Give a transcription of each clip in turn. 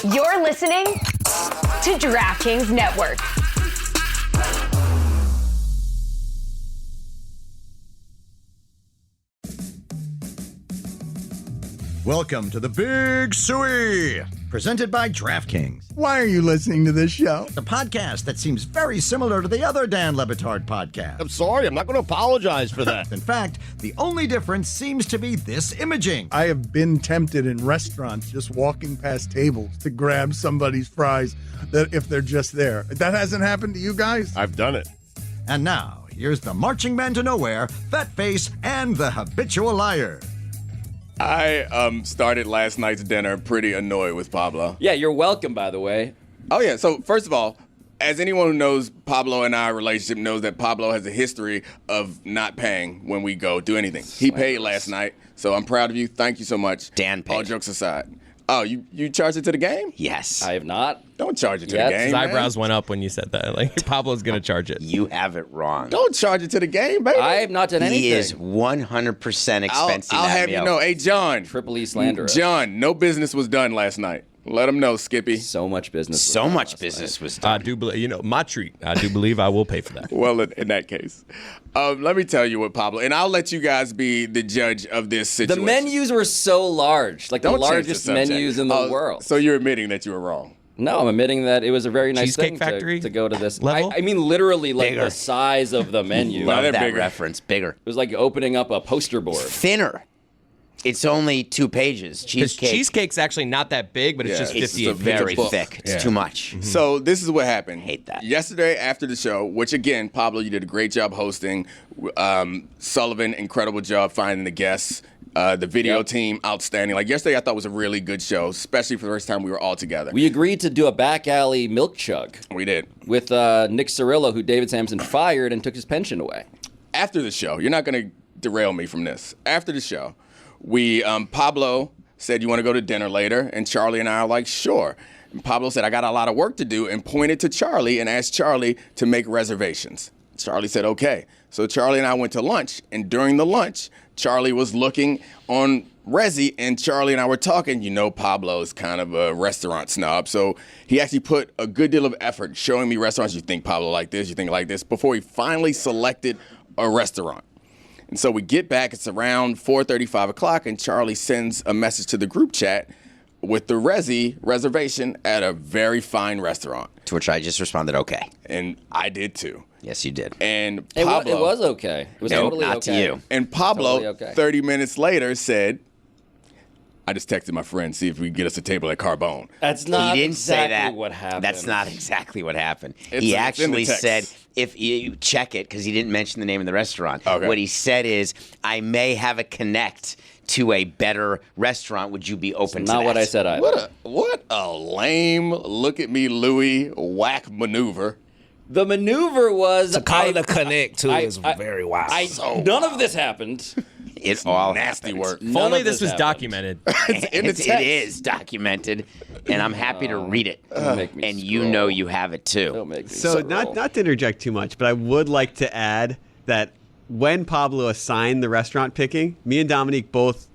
You're listening to DraftKings Network. Welcome to the Big Suey, presented by DraftKings. Why are you listening to this show? The podcast that seems very similar to the other Dan Le Batard podcast. I'm sorry, I'm not going to apologize for that. In fact, the only difference seems to be this imaging. I have been tempted in restaurants just walking past tables to grab somebody's fries that if they're just there. That hasn't happened to you guys? I've done it. And now, here's the marching man to nowhere, Fat Face, and the habitual liar. I started last night's dinner pretty annoyed with Pablo. Yeah, you're welcome, by the way. Oh, yeah. So, first of all, as anyone who knows Pablo and our relationship knows that Pablo has a history of not paying when we go do anything. He paid last night, so I'm proud of you. Thank you so much. Dan paid. All jokes aside. Oh, you charged it to the game? Yes. I have not. Don't charge it to Yes. the game, His man. eyebrows went up when you said that. Like, Pablo's going to charge it. You have it wrong. Don't charge it to the game, baby. I have not done anything. He is 100% expensing I'll that have meal. you know. Hey, John. Triple E slanderous. John, no business was done last night. Let him know, Skippy. So much business. was So done much last business night. was I done. do believe, my treat. I do believe I will pay for that. Well, in that case, let me tell you what Pablo, and I'll let you guys be the judge of this The situation. menus were so large, like Don't the change largest subject. menus in the world. So you're admitting that you were wrong. No, I'm admitting that it was a very nice Cheesecake thing Factory to go to this. level? I mean, literally, like Bigger. the size of the menu. Love they're that bigger. reference. Bigger. It was like opening up a poster board. Thinner. It's only 2 pages. Because Cheesecake cheesecake's actually not that big, but it's Yeah, just it's 58 a very book. thick. It's Yeah. too much. So this is what happened. Hate that. Yesterday after the show, which again, Pablo, you did a great job hosting. Sullivan, incredible job finding the guests. The video team, outstanding. Like yesterday, I thought was a really good show, especially for the first time we were all together. We agreed to do a back alley milk chug We did. with Nick Cirillo, who David Sampson fired and took his pension away. After the show, you're not going to derail me from this. After the show, we Pablo said, you want to go to dinner later? And Charlie and I are like, sure. And Pablo said, I got a lot of work to do, and pointed to Charlie and asked Charlie to make reservations. Charlie said, okay. So Charlie and I went to lunch, and during the lunch, Charlie was looking on Resi, and Charlie and I were talking. You know, Pablo is kind of a restaurant snob, so he actually put a good deal of effort showing me restaurants. You think Pablo like this, you think like this, before he finally selected a restaurant. And so we get back, it's around 4:30, 5 o'clock, and Charlie sends a message to the group chat with the Resi reservation at a very fine restaurant. To which I just responded, okay. And I did too. Yes, you did. And It Pablo, was okay. It was No, totally not okay. to you. And Pablo, Totally okay. 30 minutes later, said, I just texted my friend, see if we can get us a table at Carbone. That's not He didn't exactly say that. what happened. That's not exactly what happened. It's He in the actually text. said, if you check it, because he didn't mention the name of the restaurant. Okay. What he said is, I may have a connect to a better restaurant. Would you be open to that? Not what I said either. What a lame, look at me, Louie, whack maneuver. The maneuver was To call it a connect, too, is very wild. None of this happened. It all Nasty happened. work. If None only of this was happened. documented. In the It text. is documented, and I'm happy to read it. Don't make me And you scroll. know you have it too. Don't make me So scroll. not to interject too much, but I would like to add that when Pablo assigned the restaurant picking, me and Dominique both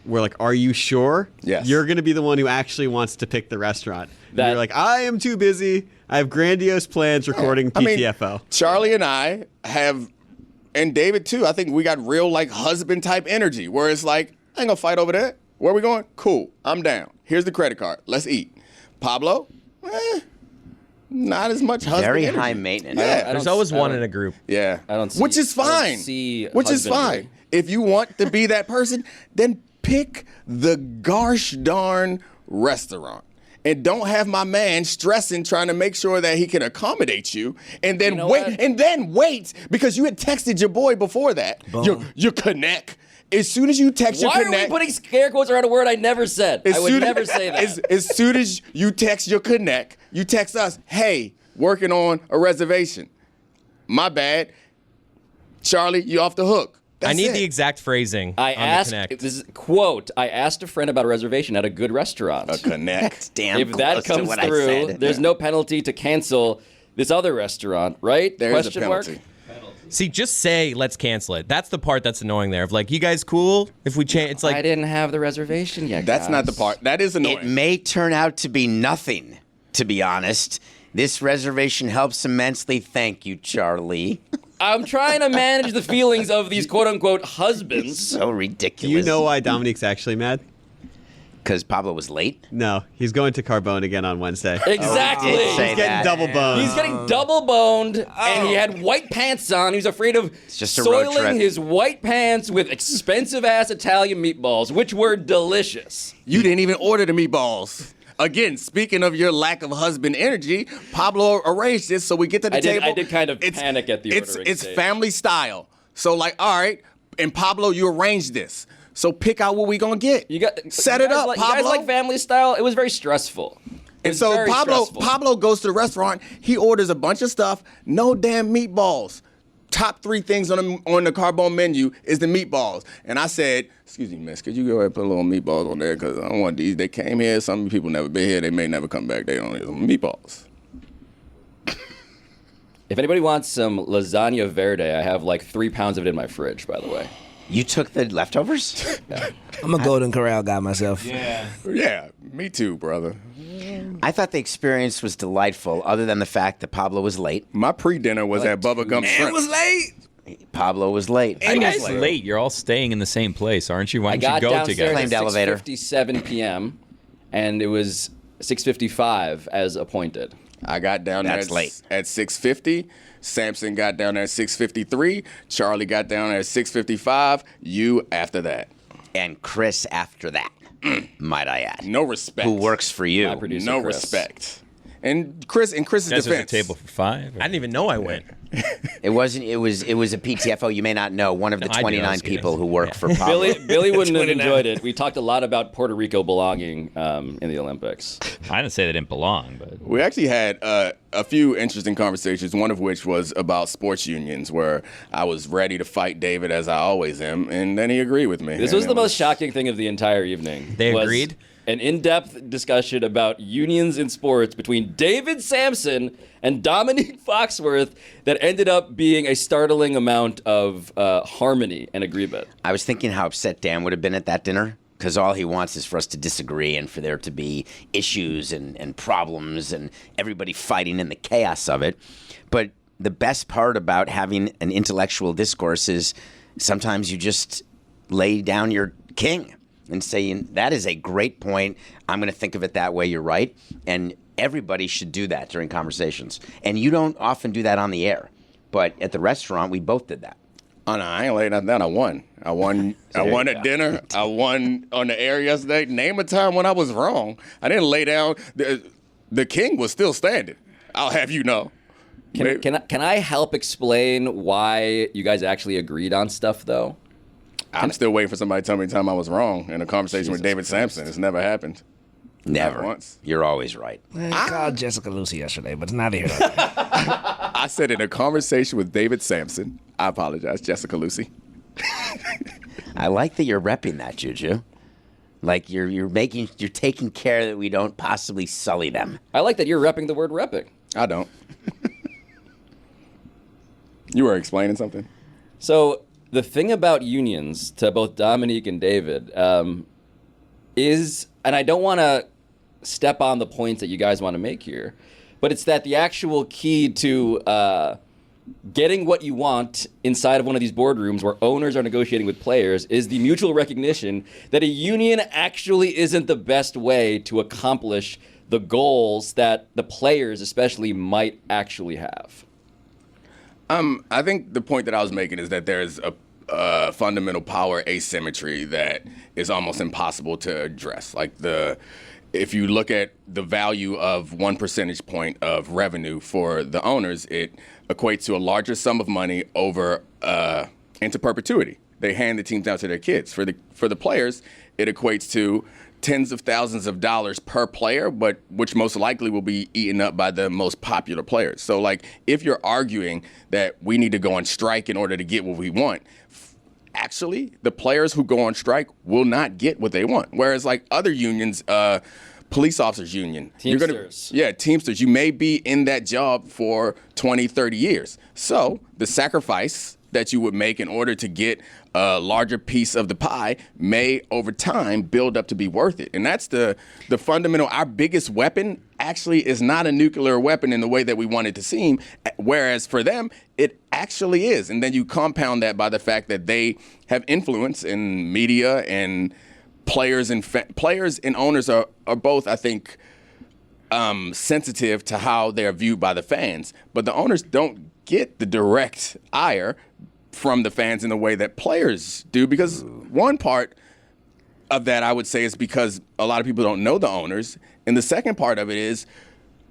were like, "Are you sure? Yes. You're going to be the one who actually wants to pick the restaurant." And That- you're like, "I am too busy. I have grandiose plans recording I mean, PTFO." Charlie and I have, and David too, I think we got real like husband type energy where it's like, I ain't gonna fight over that. Where we going? Cool, I'm down. Here's the credit card. Let's eat. Pablo, not as much husband Very energy. high maintenance. Yeah. There's always one in a group. Yeah. I don't see- Which is I don't fine. see Which is husbandry. fine. If you want to be that person, then pick the gosh darn restaurant. And don't have my man stressing trying to make sure that he can accommodate you, and then You know wait, what? and then wait because you had texted your boy before that. Your connect. As soon as you text Why your are we connect, putting scare quotes around a word I never said? I would never say that. As soon as you text your connect, you text us, hey, working on a reservation. My bad. Charlie, you off the hook. I That's need it. the exact phrasing I on asked, the connect. this is quote, I asked a friend about a reservation at a good restaurant. A connect. Damn If close that to comes what I through, said. there's no penalty to cancel this other restaurant, right? There is a Question mark? penalty. See, just say let's cancel it. That's the part that's annoying there. Of like, you guys cool if we change? It's like I didn't have the reservation yet. That's guys. not the part. That is annoying. It may turn out to be nothing, to be honest. This reservation helps immensely. Thank you, Charlie. I'm trying to manage the feelings of these quote-unquote husbands. So ridiculous. Do you know why Dominique's actually mad? Because Pablo was late? No, he's going to Carbone again on Wednesday. Exactly. He's He's getting double boned. He's getting double boned, and he had white pants on. He was afraid of just a road trip. soiling his white pants with expensive-ass Italian meatballs, which were delicious. You didn't even order the meatballs. Again, speaking of your lack of husband energy, Pablo arranged this so we get to the table. I did kind of panic at the ordering It's stage. family style. So like, all right, and Pablo, you arranged this. So pick out what we gonna get. Set it up, You Pablo. guys like family style? It was very stressful. And so very stressful. Pablo goes to the restaurant. He orders a bunch of stuff. No damn meatballs. Top 3 things on the Carbone menu is the meatballs. And I said, excuse me, miss, could you go ahead and put a little meatballs on there? Because I don't want these. They came here. Some people never been here. They may never come back. They don't need some meatballs. If anybody wants some lasagna verde, I have like 3 pounds of it in my fridge, by the way. You took the leftovers? I'm a Golden Corral guy myself. Yeah, me too, brother. I thought the experience was delightful, other than the fact that Pablo was late. My pre-dinner was at Bubba Gump Shrimp. It was late. Pablo was late. And it's late. You're all staying in the same place, aren't you? Why I don't got you go downstairs together? Claimed at elevator. 6:57 p.m. and it was 6:55 as appointed. I got down That's there late. at 6:50. Samson got down there at 6:53. Charlie got down there at 6:55. You after that. And Chris after that, might I add. No respect. Who works for you. My producer, No Chris. respect. And Chris's You guys was defense. at table for 5. I didn't even know I went. It wasn't. It was a PTFO. You may not know. One of the No, I do. I 29 was kidding. people who work for Pablo. Billy wouldn't have enjoyed it. We talked a lot about Puerto Rico belonging in the Olympics. I didn't say they didn't belong, but We actually had a few interesting conversations, one of which was about sports unions, where I was ready to fight David, as I always am, and then he agreed with me. This And was it the most shocking thing of the entire evening. They was agreed? An in-depth discussion about unions in sports between David Sampson and Domonique Foxworth that ended up being a startling amount of harmony and agreement. I was thinking how upset Dan would have been at that dinner, because all he wants is for us to disagree and for there to be issues and problems and everybody fighting in the chaos of it. But the best part about having an intellectual discourse is sometimes you just lay down your king and say, that is a great point. I'm going to think of it that way. You're right. And everybody should do that during conversations. And you don't often do that on the air. But at the restaurant, we both did that. Oh, no, I ain't laying nothing down. I won. I won at dinner. I won on the air yesterday. Name a time when I was wrong. I didn't lay down. The king was still standing. I'll have you know. Can I help explain why you guys actually agreed on stuff, though? I'm still waiting for somebody to tell me the time I was wrong in a conversation with David Sampson. It's never happened. Never. Not once. You're always right. I called Jessica Lucy yesterday, but it's not here. I said in a conversation with David Sampson, I apologize, Jessica Lucy. I like that you're repping that, JuJu. Like you're taking care that we don't possibly sully them. I like that you're repping the word repping. I don't. You were explaining something? So the thing about unions, to both Domonique and David, is, and I don't want to step on the points that you guys want to make here, but it's that the actual key to getting what you want inside of one of these boardrooms where owners are negotiating with players is the mutual recognition that a union actually isn't the best way to accomplish the goals that the players especially might actually have. I think the point that I was making is that there's a fundamental power asymmetry that is almost impossible to address. Like if you look at the value of 1 percentage point of revenue for the owners, it equates to a larger sum of money over into perpetuity. They hand the teams out to their kids. For the players, it equates to tens of thousands of dollars per player, but which most likely will be eaten up by the most popular players. So like if you're arguing that we need to go on strike in order to get what we want, actually the players who go on strike will not get what they want. Whereas like other unions, police officers union. Teamsters. Teamsters. You may be in that job for 20, 30 years. So the sacrifice that you would make in order to get a larger piece of the pie may over time build up to be worth it. And that's the fundamental. Our biggest weapon actually is not a nuclear weapon in the way that we want it to seem, whereas for them it actually is. And then you compound that by the fact that they have influence in media, and players and owners are both, I think, sensitive to how they're viewed by the fans. But the owners don't get the direct ire from the fans in the way that players do, because one part of that, I would say, is because a lot of people don't know the owners, and the second part of it is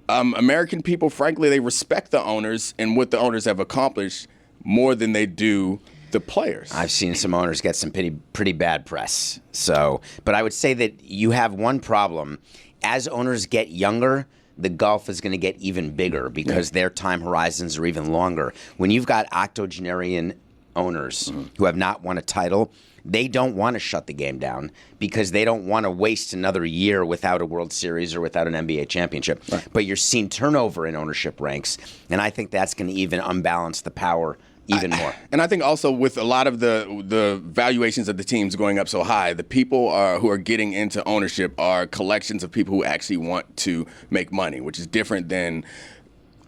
American people, frankly, they respect the owners and what the owners have accomplished more than they do the players. I've seen some owners get some pretty bad press. So, but I would say that you have one problem. As owners get younger, the gulf is going to get even bigger because their time horizons are even longer. When you've got octogenarian owners who have not won a title, they don't want to shut the game down because they don't want to waste another year without a World Series or without an NBA championship. Right. But you're seeing turnover in ownership ranks, and I think that's going to even unbalance the power even more. And I think also with a lot of the valuations of the teams going up so high, the people who are getting into ownership are collections of people who actually want to make money, which is different than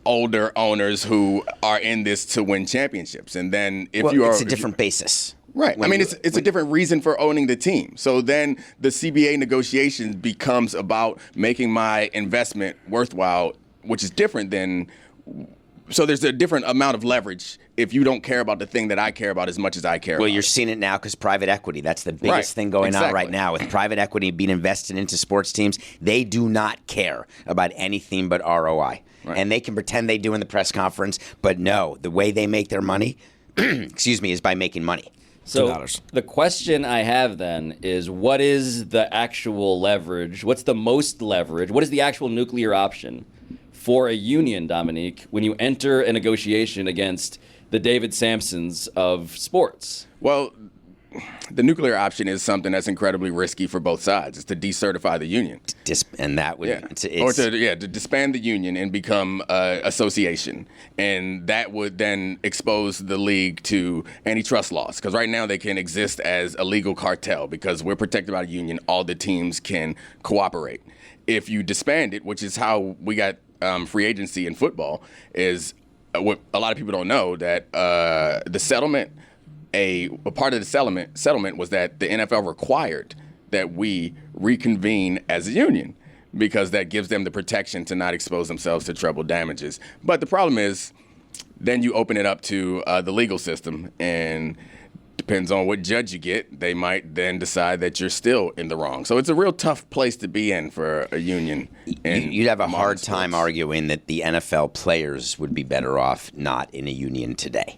older owners who are in this to win championships. And then it's a different basis. Right. It's a different reason for owning the team. So then the CBA negotiations becomes about making my investment worthwhile, which is different than. So there's a different amount of leverage if you don't care about the thing that I care about as much as I care about. Well, you're seeing it now because private equity, that's the biggest thing going on right now. With private equity being invested into sports teams, they do not care about anything but ROI. Right. And they can pretend they do in the press conference, but no, the way they make their money, is by making money. So the question I have then is, what is the actual leverage? What's the most leverage? What is the actual nuclear option for a union, Domonique, when you enter a negotiation against the David Sampsons of sports? Well, the nuclear option is something that's incredibly risky for both sides. It's to decertify the union. And that would... to disband the union and become association. And that would then expose the league to antitrust laws. Because right now they can exist as a legal cartel because we're protected by a union. All the teams can cooperate. If you disband it, which is how we got free agency in football, is what a lot of people don't know, that the settlement... A part of the settlement was that the NFL required that we reconvene as a union because that gives them the protection to not expose themselves to treble damages. But the problem is then you open it up to the legal system, and depends on what judge you get, they might then decide that you're still in the wrong. So it's a real tough place to be in for a union. You'd have a hard time arguing that the NFL players would be better off not in a union today.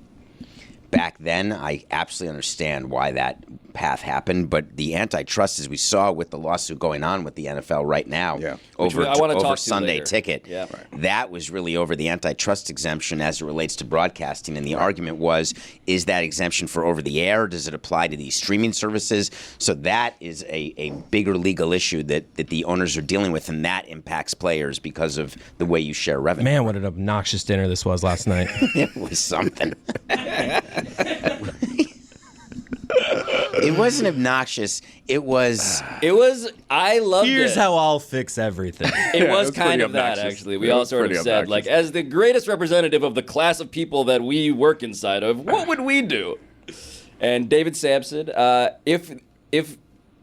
Back then, I absolutely understand why that path happened, but the antitrust, as we saw with the lawsuit going on with the NFL right now, over Sunday Ticket, that was really over the antitrust exemption as it relates to broadcasting. And the argument was, is that exemption for over the air? Does it apply to these streaming services? So that is a bigger legal issue that the owners are dealing with, and that impacts players because of the way you share revenue. Man, what an obnoxious dinner this was last night. It was something. It wasn't obnoxious. It was. I loved it. Here's how I'll fix everything. It was kind of that, actually. We all sort of said, like, as the greatest representative of the class of people that we work inside of, what would we do? And David Sampson, if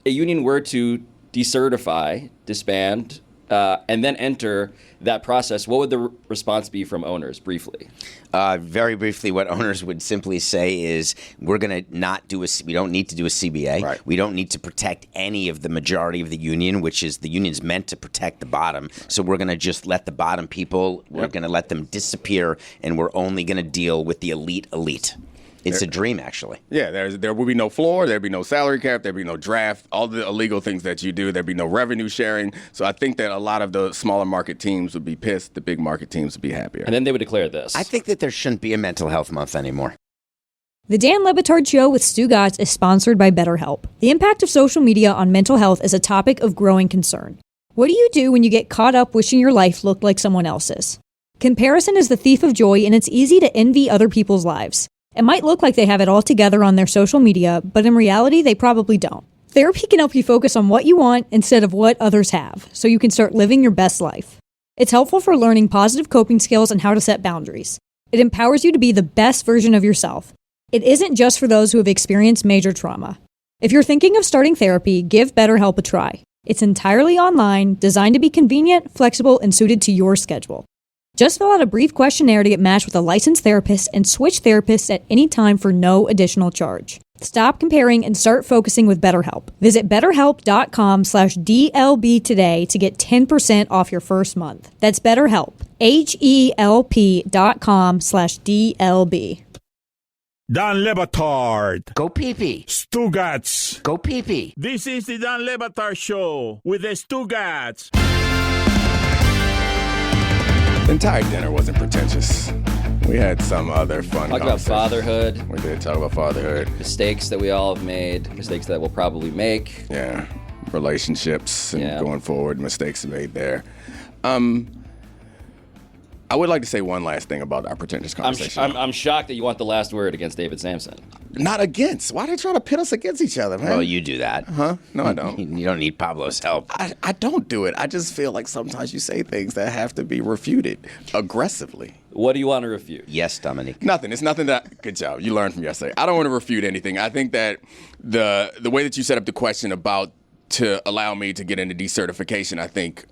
a union were to decertify, disband, and then enter that process, what would the response be from owners, briefly? Very briefly, what owners would simply say is, we're going to not do we don't need to do a CBA. Right. We don't need to protect any of the majority of the union, which is the union's meant to protect the bottom. So we're going to just let the bottom people, we're going to let them disappear, and we're only going to deal with the elite. It's a dream, actually. Yeah, there will be no floor, there'll be no salary cap, there'll be no draft, all the illegal things that you do, there'll be no revenue sharing. So I think that a lot of the smaller market teams would be pissed, the big market teams would be happier. And then they would declare this. I think that there shouldn't be a mental health month anymore. The Dan Le Batard Show with Stugotz is sponsored by BetterHelp. The impact of social media on mental health is a topic of growing concern. What do you do when you get caught up wishing your life looked like someone else's? Comparison is the thief of joy, and it's easy to envy other people's lives. It might look like they have it all together on their social media, but in reality, they probably don't. Therapy can help you focus on what you want instead of what others have, so you can start living your best life. It's helpful for learning positive coping skills and how to set boundaries. It empowers you to be the best version of yourself. It isn't just for those who have experienced major trauma. If you're thinking of starting therapy, give BetterHelp a try. It's entirely online, designed to be convenient, flexible, and suited to your schedule. Just fill out a brief questionnaire to get matched with a licensed therapist and switch therapists at any time for no additional charge. Stop comparing and start focusing with BetterHelp. Visit betterhelp.com/DLB today to get 10% off your first month. That's BetterHelp. HELP.com/DLB. Don Batard. Go pee-pee. Stugotz. Go pee-pee. This is the Don Batard Show with the Stugotz. The entire dinner wasn't pretentious. We had some other fun Talked about fatherhood. We did talk about fatherhood. Mistakes that we all have made. Mistakes that we'll probably make. Yeah. Relationships and going forward, mistakes made there. I would like to say one last thing about our pretentious conversation. I'm shocked that you want the last word against David Sampson. Not against. Why are they trying to pit us against each other, man? Well, you do that. Huh? No, I don't. You don't need Pablo's help. I don't do it. I just feel like sometimes you say things that have to be refuted aggressively. What do you want to refute? Yes, Domonique. Nothing. It's nothing that. Good job. You learned from yesterday. I don't want to refute anything. I think that the way that you set up the question about to allow me to get into decertification, I think,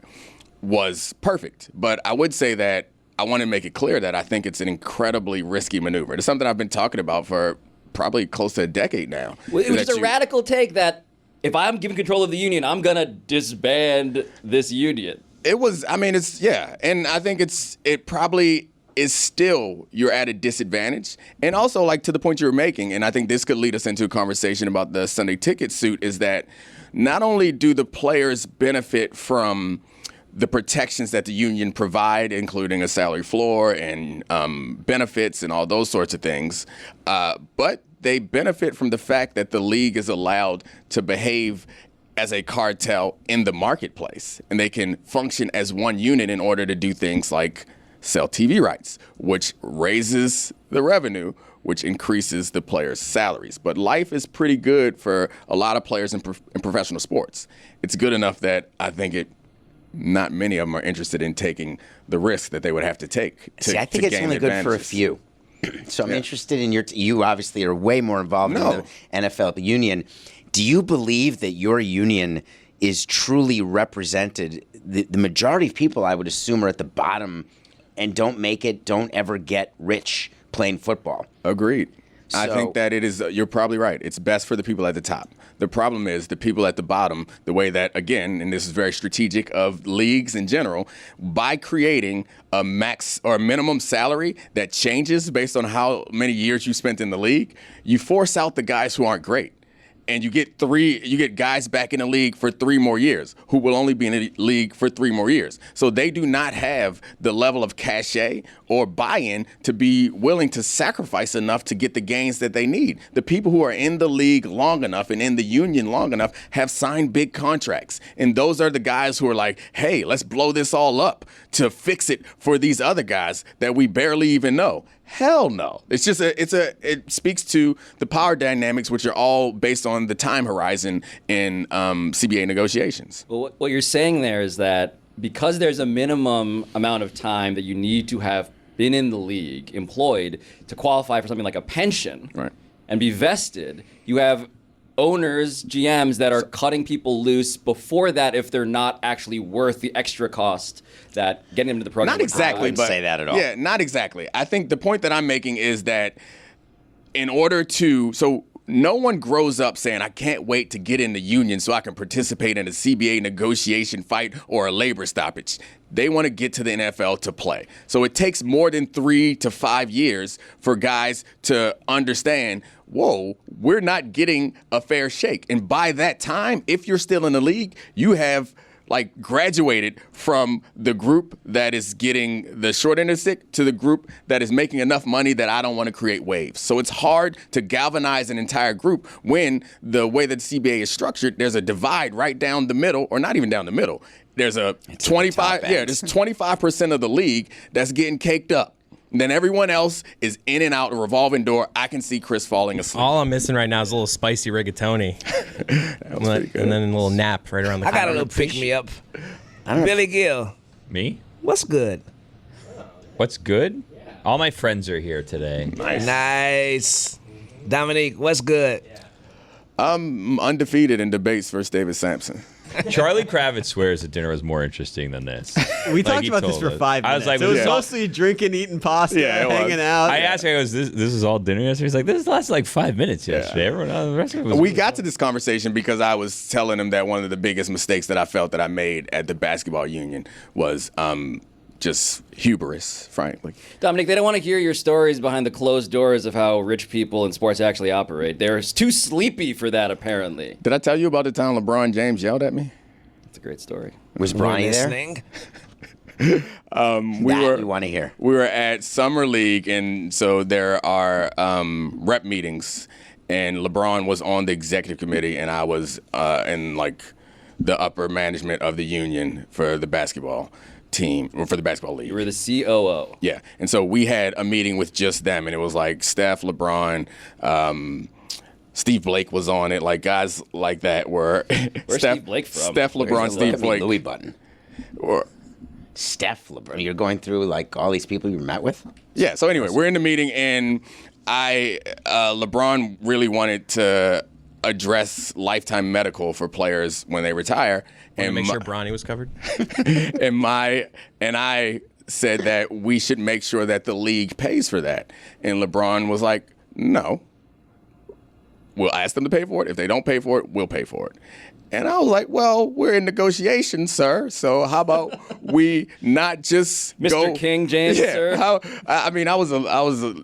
was perfect. But I would say that I want to make it clear that I think it's an incredibly risky maneuver. It's something I've been talking about for probably close to a decade now. Well, it was just a radical take that if I'm given control of the union, I'm going to disband this union. It was, I mean, it's, yeah. And I think it probably is still, you're at a disadvantage. And also, like, to the point you were making, and I think this could lead us into a conversation about the Sunday ticket suit, is that not only do the players benefit from the protections that the union provide, including a salary floor and benefits and all those sorts of things, but they benefit from the fact that the league is allowed to behave as a cartel in the marketplace, and they can function as one unit in order to do things like sell TV rights, which raises the revenue, which increases the players' salaries. But life is pretty good for a lot of players in professional sports. It's good enough that I think not many of them are interested in taking the risk that they would have to take. I think it's only good for a few. So I'm interested in you obviously are way more involved in the NFL union. Do you believe that your union is truly represented? The majority of people, I would assume, are at the bottom and don't ever get rich playing football. Agreed. So, I think that it is, you're probably right. It's best for the people at the top. The problem is the people at the bottom, the way that, again, and this is very strategic of leagues in general, by creating a max or a minimum salary that changes based on how many years you spent in the league, you force out the guys who aren't great. And you get guys back in the league for 3 more years who will only be in the league for 3 more years. So they do not have the level of cachet or buy-in to be willing to sacrifice enough to get the gains that they need. The people who are in the league long enough and in the union long enough have signed big contracts. And those are the guys who are like, hey, let's blow this all up to fix it for these other guys that we barely even know. Hell no. It's just it speaks to the power dynamics, which are all based on the time horizon in CBA negotiations. Well, what you're saying there is that because there's a minimum amount of time that you need to have been in the league, employed, to qualify for something like a pension and be vested, you have owners, GMs that are cutting people loose before that if they're not actually worth the extra cost that getting them to the program. Not exactly, but say that at all. Yeah, not exactly. I think the point that I'm making is that in order to, so no one grows up saying, I can't wait to get in the union so I can participate in a CBA negotiation fight or a labor stoppage. They want to get to the NFL to play. So it takes more than 3 to 5 years for guys to understand, whoa, we're not getting a fair shake. And by that time, if you're still in the league, you have like graduated from the group that is getting the short end of the stick to the group that is making enough money that I don't want to create waves. So it's hard to galvanize an entire group when the way that the CBA is structured, there's a divide right down the middle, or not even down the middle. There's a 25, there's 25% of the league that's getting caked up. Then everyone else is in and out, a revolving door. I can see Chris falling asleep. All I'm missing right now is a little spicy rigatoni. And then a little nap right around the corner. I got a little pick-me-up. Billy Gill. Me? What's good? What's good? All my friends are here today. Nice. Domonique, what's good? I'm undefeated in debates versus David Sampson. Charlie Kravitz swears that dinner was more interesting than this. We talked about this for 5 minutes. I was like, it was mostly drinking, eating pasta, hanging out. I asked him, I goes, this is all dinner yesterday? He's like, this lasted like 5 minutes yesterday. Everyone else, the rest of it was We got to this conversation because I was telling him that one of the biggest mistakes that I felt that I made at the basketball union was just hubris, frankly. Domonique, they don't want to hear your stories behind the closed doors of how rich people in sports actually operate. They're too sleepy for that, apparently. Did I tell you about the time LeBron James yelled at me? That's a great story. Was Bronny there? You want to hear? We were at Summer League, and so there are rep meetings, and LeBron was on the executive committee, and I was in like the upper management of the union for the basketball team, or for the basketball league. You were the COO. Yeah, and so we had a meeting with just them, and it was like Steph, LeBron, Steve Blake was on it, like guys like that were. Where's Steve Blake from? Steph, LeBron, Steve Blake. Louis Button. Or Steph, LeBron. You're going through like all these people you met with? Yeah, so anyway, we're in the meeting, and LeBron really wanted to address lifetime medical for players when they retire. And make sure Bronny was covered. and I said that we should make sure that the league pays for that. And LeBron was like, no. We'll ask them to pay for it. If they don't pay for it, we'll pay for it. And I was like, well, we're in negotiations, sir. So how about we not just Mr. King James, sir? I mean, I was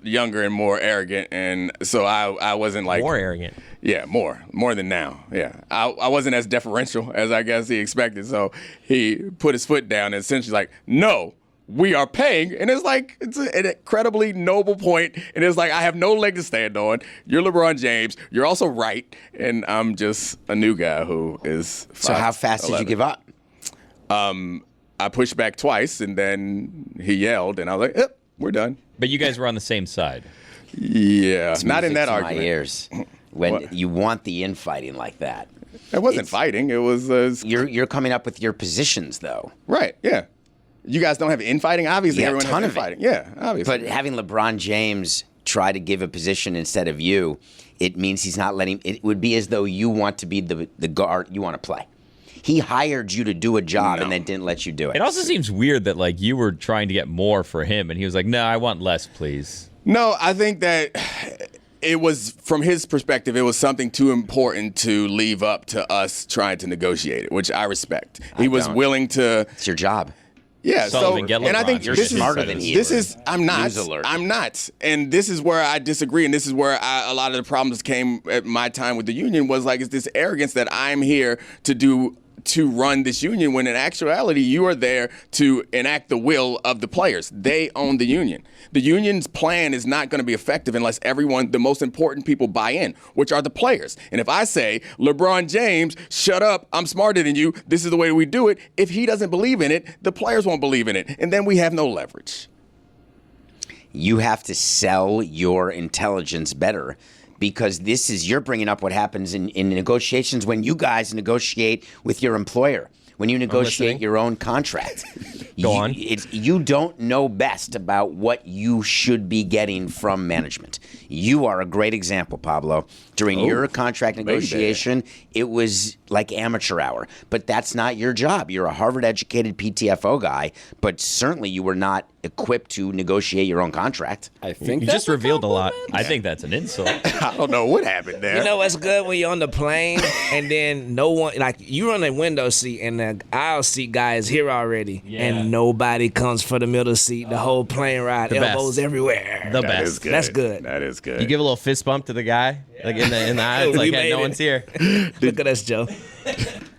younger and more arrogant, and so I wasn't like more arrogant. Yeah, more than now. Yeah, I wasn't as deferential as I guess he expected. So he put his foot down and essentially like, no. We are paying, and it's like it's an incredibly noble point, and it's like I have no leg to stand on. You're LeBron James. You're also right, and I'm just a new guy who is 5'11". So how fast did you give up? I pushed back twice, and then he yelled, and I was like, yep, we're done. But you guys were on the same side. Yeah, It's not in music that to argument. my ears. When you want the infighting like that. It wasn't fighting. It was. You're coming up with your positions, though. Right, yeah. You guys don't have infighting? Obviously, everyone has infighting. Yeah, obviously. But having LeBron James try to give a position instead of you, it means he's not letting. It would be as though you want to be the guard you want to play. He hired you to do a job and then didn't let you do it. It also seems weird that like you were trying to get more for him, and he was like, "No, I want less, please." No, I think that it was, from his perspective, it was something too important to leave up to us trying to negotiate it, which I respect. He was willing to. It's your job. Yeah, Sullivan, so, and I think you're this smarter is, than he this is. I'm not. News alert. I'm not. And this is where I disagree, and this is where a lot of the problems came at my time with the union was like, it's this arrogance that I'm here to run this union, when in actuality you are there to enact the will of the players. They own the union. The union's plan is not going to be effective unless everyone, the most important people, buy in, which are the players. And if I say, LeBron James, shut up, I'm smarter than you, this is the way we do it, if he doesn't believe in it, the players won't believe in it, and then we have no leverage. You have to sell your intelligence better, because you're bringing up what happens in negotiations when you guys negotiate with your employer, when you negotiate your own contract. Go on. You don't know best about what you should be getting from management. You are a great example, Pablo. During your contract negotiation, it was like amateur hour. But that's not your job. You're a Harvard-educated PTFO guy, but certainly you were not equipped to negotiate your own contract. I think you that's just revealed a lot. I think that's an insult. I don't know what happened there. You know what's good when you're on the plane and then no one, like you're on the window seat and the aisle seat guy is here already, and nobody comes for the middle seat the whole plane ride, elbows everywhere. The best. That's good. That is good. You give a little fist bump to the guy, like in the eyes, like, hey, no one's here. Look at us, Joe.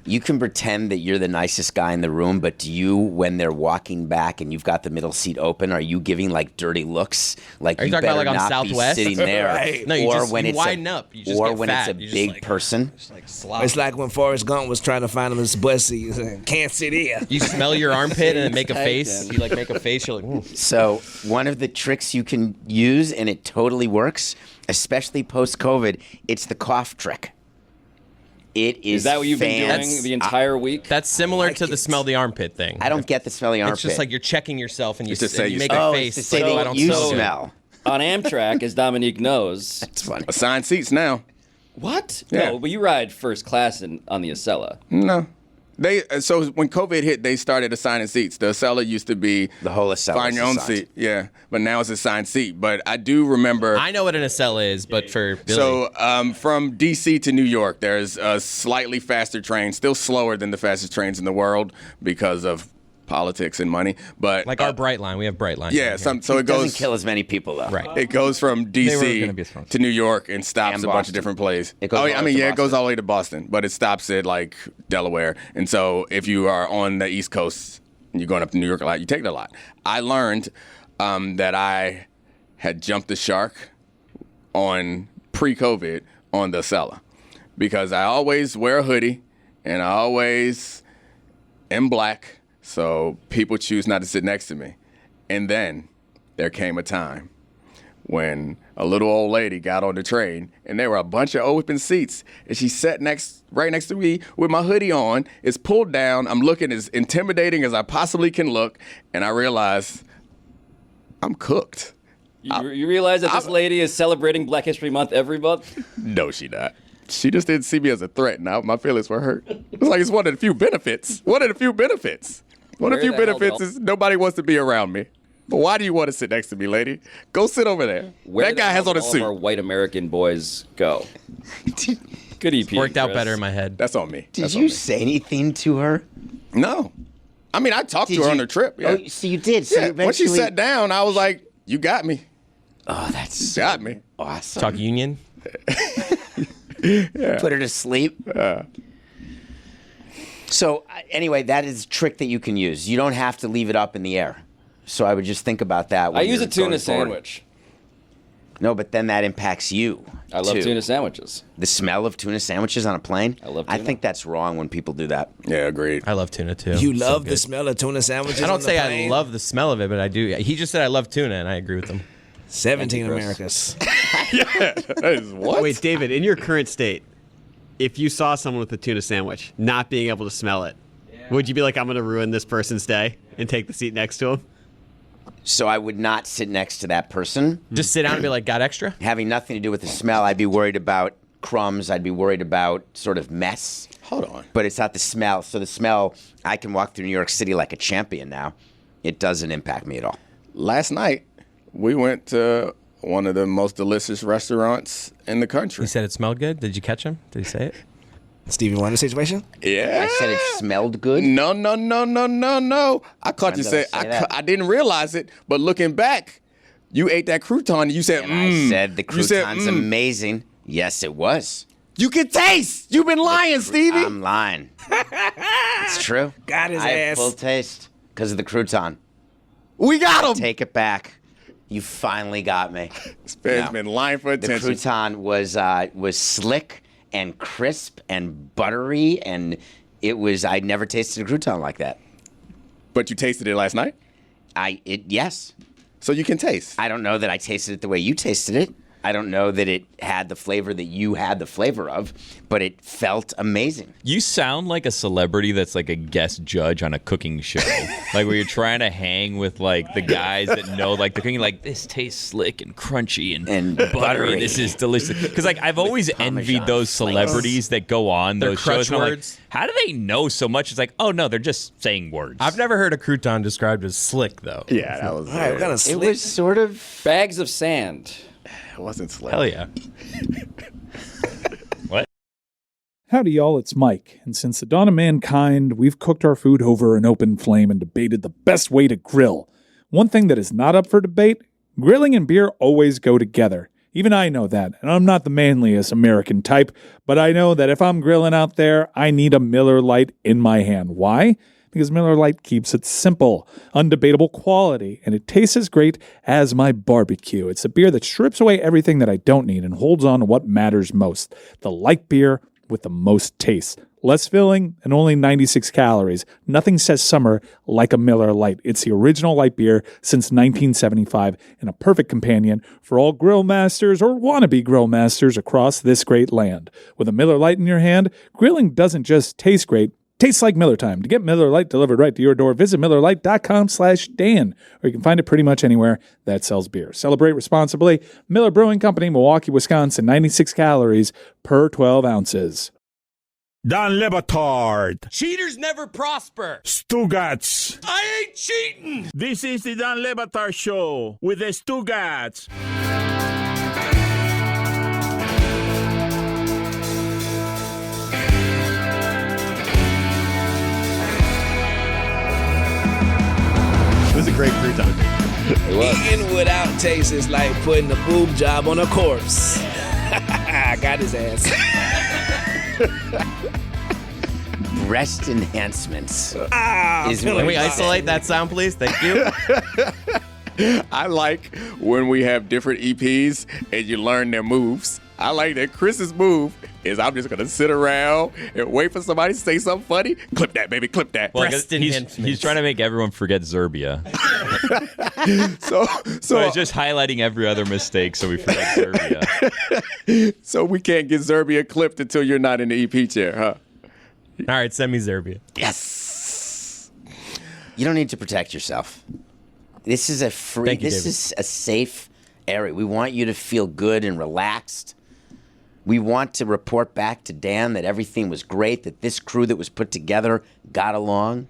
You can pretend that you're the nicest guy in the room, but do you, when they're walking back and you've got the middle seat open, are you giving like dirty looks? Like Are you you talking better about like on not be Southwest? sitting there. Right. No, you or just when you it's widen up. You just or get when fat. it's a You just big like, person. Just like slop. It's like when Forrest Gump was trying to find him his butt seat. He's like, can't sit here. You smell your armpit and then make a face. You like make a face. You're like, So one of the tricks you can use, and it totally works, especially post-COVID, it's the cough trick. It is that what you've been doing the entire week? That's similar to the smell the armpit thing. I don't get the smelly armpit. It's just like you're checking yourself and you, It's to say and you you make smell. a Oh, face. it's to say like, that I don't you smell. smell. On Amtrak, as Dominique knows. That's funny. Assigned seats now. What? Yeah. No, but you ride first class on the Acela. No. So when COVID hit, they started assigning seats. The Acela used to be The whole Acela find is your own assigned. seat. Yeah, but now it's assigned seat. But I do remember. I know what an Acela is, but for Billy. So from D.C. to New York, there's a slightly faster train, still slower than the fastest trains in the world because of politics and money. But like our Bright Line, we have Bright Line. yeah, so it doesn't goes. kill as many people though. Right. It goes from They were D.C. gonna be a sponsor. to New York and stops And a bunch of Boston. different places. It goes all the way to it goes Boston. all the way to Boston, but it stops at like Delaware. And so if you are on the East Coast and you're going up to New York a lot, you take it a lot. I learned that I had jumped the shark on pre-COVID on the Acela because I always wear a hoodie and I always am black. So people choose not to sit next to me. And then there came a time when a little old lady got on the train and there were a bunch of open seats and she sat right next to me with my hoodie on. It's pulled down. I'm looking as intimidating as I possibly can look. And I realized I'm cooked. You realize that this lady is celebrating Black History Month every month? No, she not. She just didn't see me as a threat. Now my feelings were hurt. It's like it's one of the few benefits. One of the few benefits. One of the few Where the hell benefits is nobody wants to be around me. But why do you want to sit next to me, lady? Go sit over there. Where That the guy hell has on a did all of our suit. white American boys go? Good EP. Worked out Chris. better in my head. That's on me. Did That's you on me. say anything to her? No. I mean, I talked Did to her on you- the trip. Yeah. Oh, so you did. So Yeah, eventually... When she sat down, I was like, you got me. Oh, that's Got me. awesome. Talk union. Put her to sleep. So anyway, that is a trick that you can use. You don't have to leave it up in the air. So I would just think about that. When I use you're a tuna going forward. sandwich. No, but then that impacts you. I love too. tuna sandwiches. The smell of tuna sandwiches on a plane. I love I tuna. think that's wrong when people do that. Yeah, agreed. I love tuna too. You It's so love the good. smell of tuna sandwiches. I on don't the say I plane? love the smell of it, but I do. He just said I love tuna, and I agree with him. 17 Chris. Americas. That is what? Wait, David, in your current state, if you saw someone with a tuna sandwich not being able to smell it, would you be like, I'm going to ruin this person's day and take the seat next to him? So I would not sit next to that person. Just sit down and be like, got extra? Having nothing to do with the smell, I'd be worried about crumbs. I'd be worried about sort of mess. Hold on. But it's not the smell. So the smell, I can walk through New York City like a champion now. It doesn't impact me at all. Last night, we went to one of the most delicious restaurants in the country. He said it smelled good. Did you catch him? Did he say it? Stevie Wonder situation? Yeah. I said it smelled good. No. I caught you When did say I say that? I didn't realize it, but looking back, you ate that crouton and you said, And I said the You said, crouton's amazing. Yes, it was. You can taste. You've been lying, Stevie. I'm lying. It's true. Got his I have ass. full taste because of the crouton. We got him. Take it back. You finally got me. This man's No. been lying for The attention. crouton was slick and crisp and buttery, and it was. I'd never tasted a crouton like that. But you tasted it last night, Yes. so you can taste. I don't know that I tasted it the way you tasted it. I don't know that it had the flavor that you had the flavor of, but it felt amazing. You sound like a celebrity that's like a guest judge on a cooking show. Like where you're trying to hang with like the guys that know like the cooking, like this tastes slick and crunchy and buttery. This is delicious. Because like I've always envied those celebrities that go on Their those shows. And I'm like, words. how do they know so much? It's like, oh no, they're just saying words. I've never heard a crouton described as slick, though. Yeah, that was. All right, what kind of It slick? was sort of. Bags of sand. It wasn't slick. Hell yeah. Howdy, y'all, it's Mike, and since the dawn of mankind, we've cooked our food over an open flame and debated the best way to grill. One thing that is not up for debate, grilling and beer always go together. Even I know that, and I'm not the manliest American type, but I know that if I'm grilling out there, I need a Miller Lite in my hand. Why? Because Miller Lite keeps it simple, undebatable quality, and it tastes as great as my barbecue. It's a beer that strips away everything that I don't need and holds on to what matters most. The light beer with the most taste. Less filling and only 96 calories. Nothing says summer like a Miller Lite. It's the original light beer since 1975 and a perfect companion for all grill masters or wannabe grill masters across this great land. With a Miller Lite in your hand, grilling doesn't just taste great. Tastes like Miller time. To get Miller Lite delivered right to your door, visit MillerLite.com/Dan, or you can find it pretty much anywhere that sells beer. Celebrate responsibly. Miller Brewing Company, Milwaukee, Wisconsin, 96 calories per 12 ounces. Don Batard. Cheaters never prosper. Stugotz. I ain't cheating. This is the Don Batard Show with the Stugotz. It was a great crouton. Eating without taste is like putting a boob job on a corpse. I got his ass. Breast enhancements. Can we isolate that sound, please? Thank you. I like when we have different EPs and you learn their moves. I like that Chris's move is I'm just going to sit around and wait for somebody to say something funny. Clip that, baby, clip that. Well, he's trying to make everyone forget Zerbia. so he's just highlighting every other mistake so we forget Zerbia. So we can't get Zerbia clipped until you're not in the EP chair, huh? All right, send me Zerbia. Yes. You don't need to protect yourself. This is a free. This is a safe area. We want you to feel good and relaxed. We want to report back to Dan that everything was great, that this crew that was put together got along.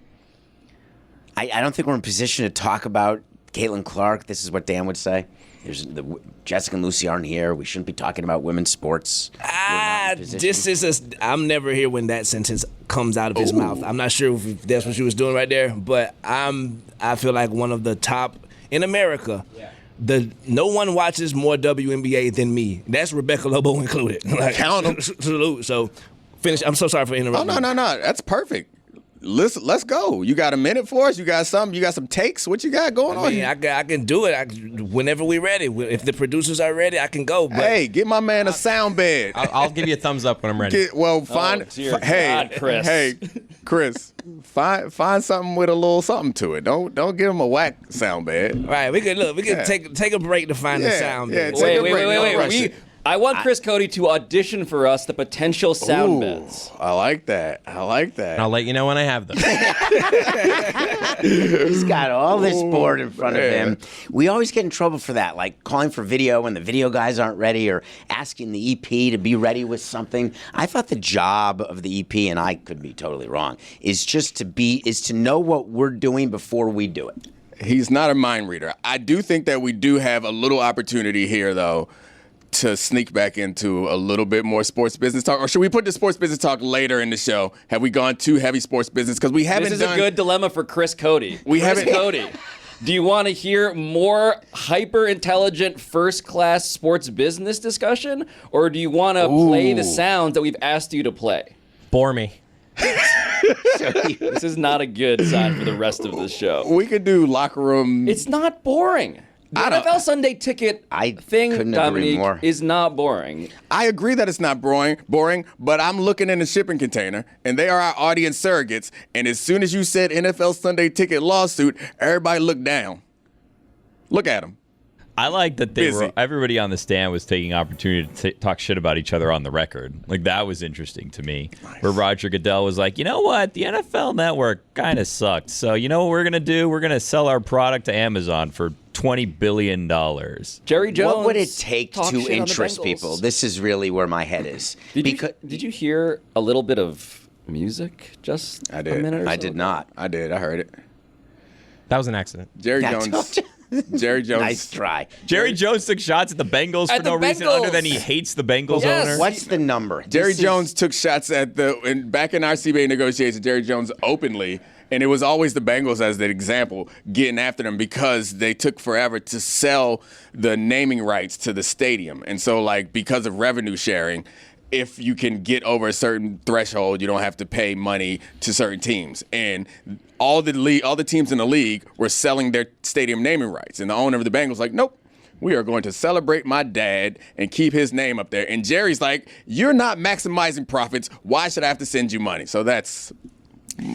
I don't think we're in a position to talk about Caitlin Clark. This is what Dan would say. Jessica and Lucy aren't here. We shouldn't be talking about women's sports. I'm never here when that sentence comes out of his mouth. I'm not sure if that's what she was doing right there, but I feel like one of the top in America. Yeah. No one watches more WNBA than me. That's Rebecca Lobo included. Count them. Salute. So finish. I'm so sorry for interrupting. Oh no. That's perfect. Let's go. You got a minute for us? You got some takes? What you got going on here? I can do it whenever we're ready. If the producers are ready, I can go. But hey, get my man a sound bed. I'll give you a thumbs up when I'm ready. Chris, find something with a little something to it. Don't give him a whack sound bed. All right, we can take a break to find the sound bed. Wait. I want Chris Cody to audition for us the potential sound beds. I like that. I'll let you know when I have them. He's got all this board in front of him. We always get in trouble for that, like calling for video when the video guys aren't ready or asking the EP to be ready with something. I thought the job of the EP, and I could be totally wrong, is to know what we're doing before we do it. He's not a mind reader. I do think that we do have a little opportunity here, though, to sneak back into a little bit more sports business talk, or should we put the sports business talk later in the show? Have we gone too heavy sports business? Because we haven't. This is a good dilemma for Chris Cody. Cody, do you want to hear more hyper intelligent first class sports business discussion, or do you want to play the sounds that we've asked you to play? Bore me. This is not a good sign for the rest of the show. We could do locker room. It's not boring. The NFL Sunday Ticket thing, Dominique, is not boring. I agree that it's not boring, but I'm looking in the shipping container, and they are our audience surrogates, and as soon as you said NFL Sunday Ticket lawsuit, everybody looked down. Look at them. I like that everybody on the stand was taking opportunity to talk shit about each other on the record. Like, that was interesting to me. Nice. Where Roger Goodell was like, you know what? The NFL Network kind of sucked. So you know what we're going to do? We're going to sell our product to Amazon for $20 billion. Jerry Jones. What would it take to interest people? This is really where my head is. Did you hear a little bit of music just a minute or so? I did not. I did. I heard it. That was an accident. Jerry Jones. Nice try. Jerry Jones took shots at the Bengals for no reason other than he hates the Bengals owner. What's the number? Jerry Jones took shots at back in our CBA negotiations. Jerry Jones openly And it was always the Bengals as the example getting after them because they took forever to sell the naming rights to the stadium. And so, like, because of revenue sharing, if you can get over a certain threshold, you don't have to pay money to certain teams. And all the teams in the league were selling their stadium naming rights. And the owner of the Bengals was like, nope. We are going to celebrate my dad and keep his name up there. And Jerry's like, you're not maximizing profits. Why should I have to send you money? So that's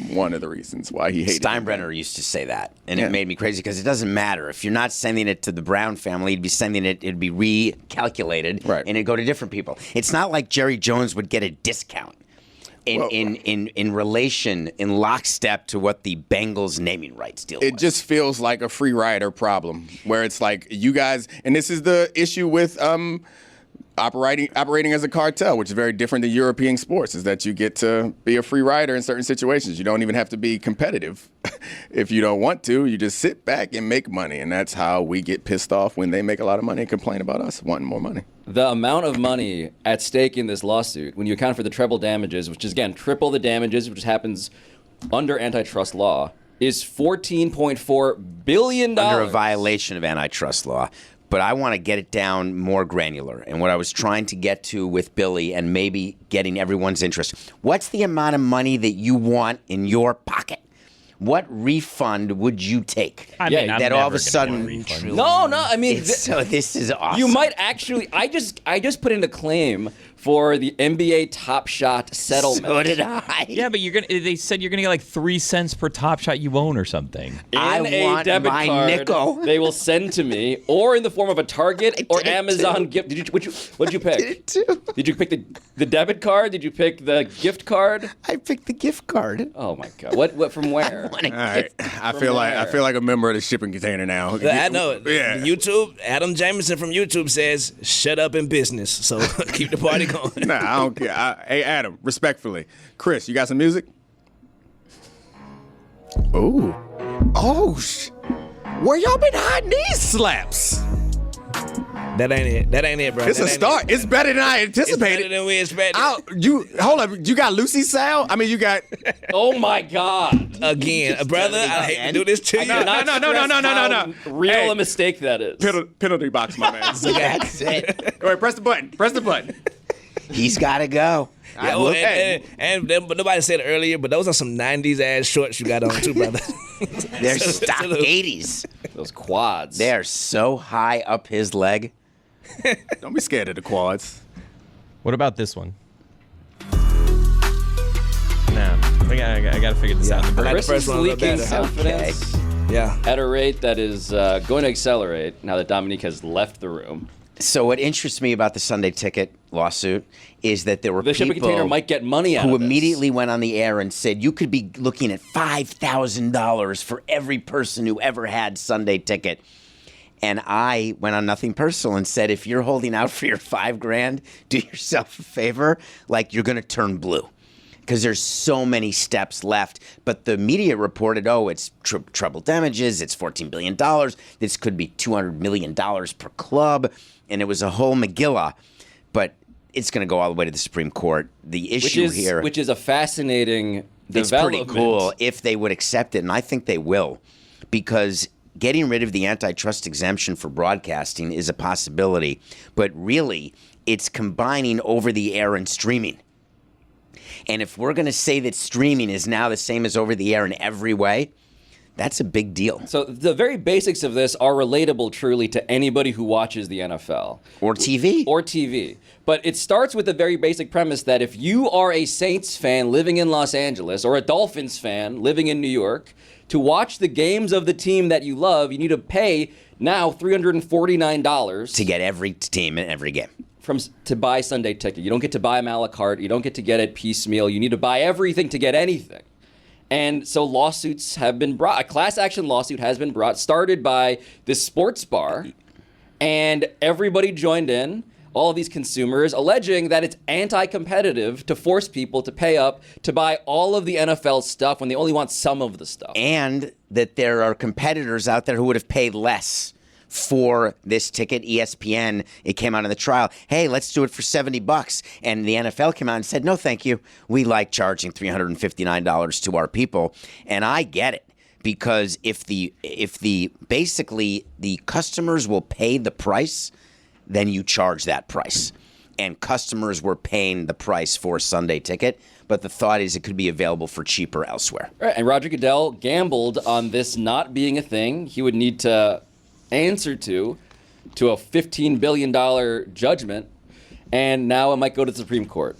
one of the reasons why he hated Steinbrenner used to say that, and it made me crazy because it doesn't matter. If you're not sending it to the Brown family, it'd be recalculated, and it'd go to different people. It's not like Jerry Jones would get a discount in relation, in lockstep to what the Bengals naming rights deal was. It just feels like a free rider problem where it's like you guys, and this is the issue with operating as a cartel, which is very different than European sports, is that you get to be a free rider in certain situations. You don't even have to be competitive if you don't want to. You just sit back and make money, and that's how we get pissed off when they make a lot of money and complain about us wanting more money. The amount of money at stake in this lawsuit, when you account for the treble damages, which is, again, triple the damages, which happens under antitrust law, is $14.4 billion. Under a violation of antitrust law. But I want to get it down more granular. And what I was trying to get to with Billy and maybe getting everyone's interest, what's the amount of money that you want in your pocket? What refund would you take? I mean, I'm that all of never a sudden. No, I mean, so this is awesome. You might actually. I just put in a claim for the NBA Top Shot settlement. So did I. Yeah, but they said you're gonna get like 3 cents per Top Shot you own or something. I want debit my card nickel. They will send to me, or in the form of a Target or Amazon gift. What'd you pick? I did it too. Did you pick the debit card? Did you pick the gift card? I picked the gift card. Oh my God! What from where? All right, I feel like a member of the shipping container now. I know. Yeah. YouTube. Adam Jameson from YouTube says, "Shut up in business." So keep the party going. Nah, I don't care. Hey, Adam, respectfully, Chris, you got some music? Ooh. Where y'all been hiding these slaps? That ain't it, bro. It's a start. It's better than I anticipated. It's better than we expected. Hold up. You got Lucy's sound? I mean, you got. Oh my God! Again, brother, I hate to do this to you. No. Real a mistake that is. Penalty box, my man. That's it. All right, press the button. Press the button. He's got to go. And but nobody said it earlier, but those are some 90s ass shorts you got on too, brother. They're stock 80s. Those quads. They are so high up his leg. Don't be scared of the quads. What about this one? No, I gotta figure this out. Chris is leaking confidence at a rate that is going to accelerate now that Domonique has left the room. So what interests me about the Sunday Ticket lawsuit is that there were the shipping container people might get money out who of this. immediately went on the air and said you could be looking at $5,000 for every person who ever had Sunday Ticket. And I went on Nothing Personal and said, if you're holding out for your $5,000, do yourself a favor, like you're going to turn blue. Because there's so many steps left. But the media reported, it's treble damages, it's $14 billion, this could be $200 million per club, and it was a whole Megillah. But it's going to go all the way to the Supreme Court. The issue here... Which is a fascinating It's development. pretty cool if they would accept it, and I think they will. Because getting rid of the antitrust exemption for broadcasting is a possibility. But really, it's combining over-the-air and streaming. And if we're going to say that streaming is now the same as over-the-air in every way, that's a big deal. So the very basics of this are relatable truly to anybody who watches the NFL. Or TV. But it starts with the very basic premise that if you are a Saints fan living in Los Angeles or a Dolphins fan living in New York, to watch the games of the team that you love, you need to pay now $349 to get every team in every game. To buy Sunday Ticket. You don't get to buy them a la carte. You don't get to get it piecemeal. You need to buy everything to get anything. And so lawsuits have been brought. A class action lawsuit has been brought, started by this sports bar, and everybody joined in, all of these consumers, alleging that it's anti-competitive to force people to pay up to buy all of the NFL stuff when they only want some of the stuff. And that there are competitors out there who would have paid less for this ticket. ESPN, it came out in the trial. Hey, let's do it for $70. And the NFL came out and said, no, thank you. We like charging $359 to our people. And I get it. Because if the basically the customers will pay the price, then you charge that price. And customers were paying the price for a Sunday ticket, but the thought is it could be available for cheaper elsewhere. Right, and Roger Goodell gambled on this not being a thing. He would need to answer to a $15 billion judgment, and now it might go to the Supreme Court.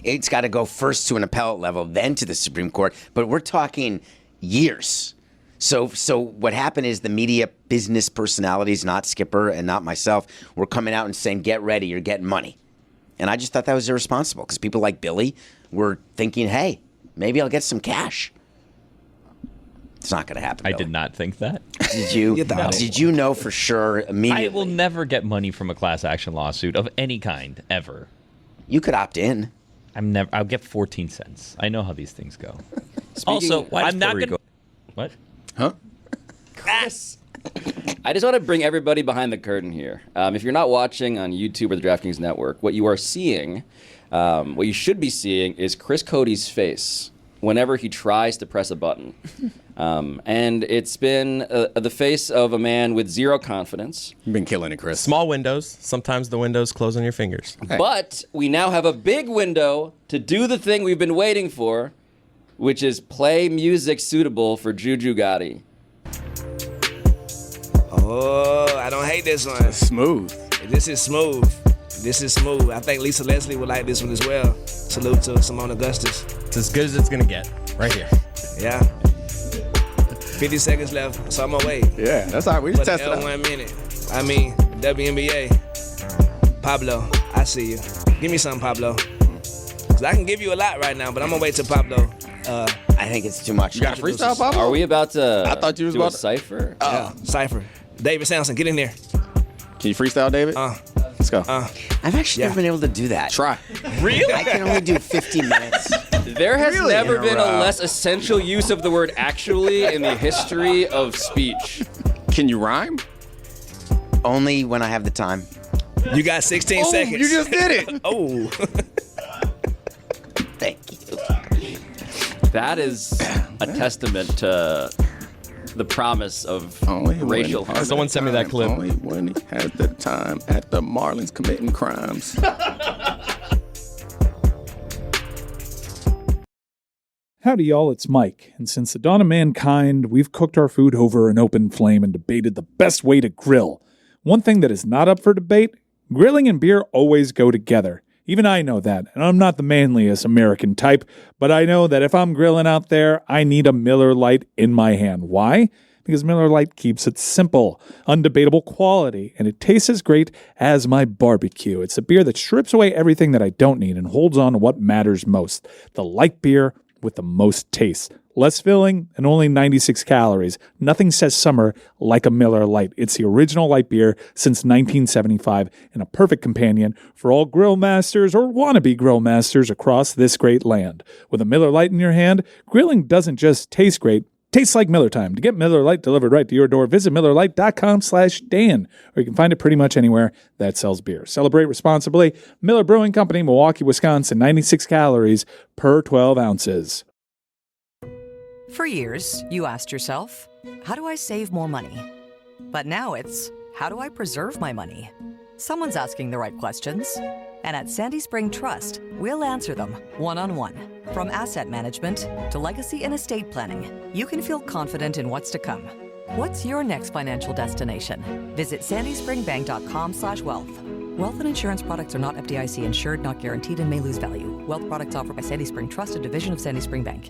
It's got to go first to an appellate level, then to the Supreme Court, but we're talking years. So what happened is the media business personalities, not Skipper and not myself, were coming out and saying, get ready, you're getting money. And I just thought that was irresponsible because people like Billy were thinking, hey, maybe I'll get some cash. It's not going to happen, Billy. I did not think that. Did you? Did you know for sure immediately? I will never get money from a class action lawsuit of any kind, ever. You could opt in. I'll get 14 cents. I know how these things go. Also, I'm not going to... What? Huh? Yes. I just want to bring everybody behind the curtain here. If you're not watching on YouTube or the DraftKings Network, what you are seeing, what you should be seeing is Chris Cody's face whenever he tries to press a button. And it's been the face of a man with zero confidence. You've been killing it, Chris. Small windows. Sometimes the windows close on your fingers. Hey. But we now have a big window to do the thing we've been waiting for, which is play music suitable for JuJu Gotti. Oh, I don't hate this one. Smooth. This is smooth. This is smooth. I think Lisa Leslie would like this one as well. Salute to Simone Augustus. It's as good as it's going to get. Right here. Yeah. 50 seconds left, so I'm gonna wait. Yeah, that's all right. We just tested it. 1 minute. I mean, WNBA. Pablo, I see you. Give me something, Pablo. Cause I can give you a lot right now, but I'm gonna wait till Pablo. I think it's too much. You got a freestyle, Pablo? Are we about to I thought you was do about a cipher? Yeah, cipher. David Sampson, get in there. Can you freestyle, David? Let's go. I've actually never been able to do that. Try. Really? I can only do 50 minutes. There has Really? never In a been row. a less essential use of the word actually in the history of speech. Can you rhyme? Only when I have the time. You got 16 seconds. You just did it. Oh. Thank you. That is a testament to the promise of racial harmony. Someone sent me that clip. Only when he had the time at the Marlins committing crimes. Howdy, y'all, it's Mike, and since the dawn of mankind, we've cooked our food over an open flame and debated the best way to grill. One thing that is not up for debate, grilling and beer always go together. Even I know that, and I'm not the manliest American type, but I know that if I'm grilling out there, I need a Miller Lite in my hand. Why? Because Miller Lite keeps it simple, undebatable quality, and it tastes as great as my barbecue. It's a beer that strips away everything that I don't need and holds on to what matters most, the light beer with the most taste. Less filling and only 96 calories. Nothing says summer like a Miller Lite. It's the original light beer since 1975 and a perfect companion for all grill masters or wannabe grill masters across this great land. With a Miller Lite in your hand, grilling doesn't just taste great, tastes like Miller time. To get Miller Lite delivered right to your door, visit MillerLite.com/Dan, or you can find it pretty much anywhere that sells beer. Celebrate responsibly. Miller Brewing Company, Milwaukee, Wisconsin, 96 calories per 12 ounces. For years, you asked yourself, how do I save more money? But now it's, how do I preserve my money? Someone's asking the right questions. And at Sandy Spring Trust, we'll answer them one-on-one. From asset management to legacy and estate planning, you can feel confident in what's to come. What's your next financial destination? Visit sandyspringbank.com/wealth. Wealth and insurance products are not FDIC insured, not guaranteed, and may lose value. Wealth products offered by Sandy Spring Trust, a division of Sandy Spring Bank.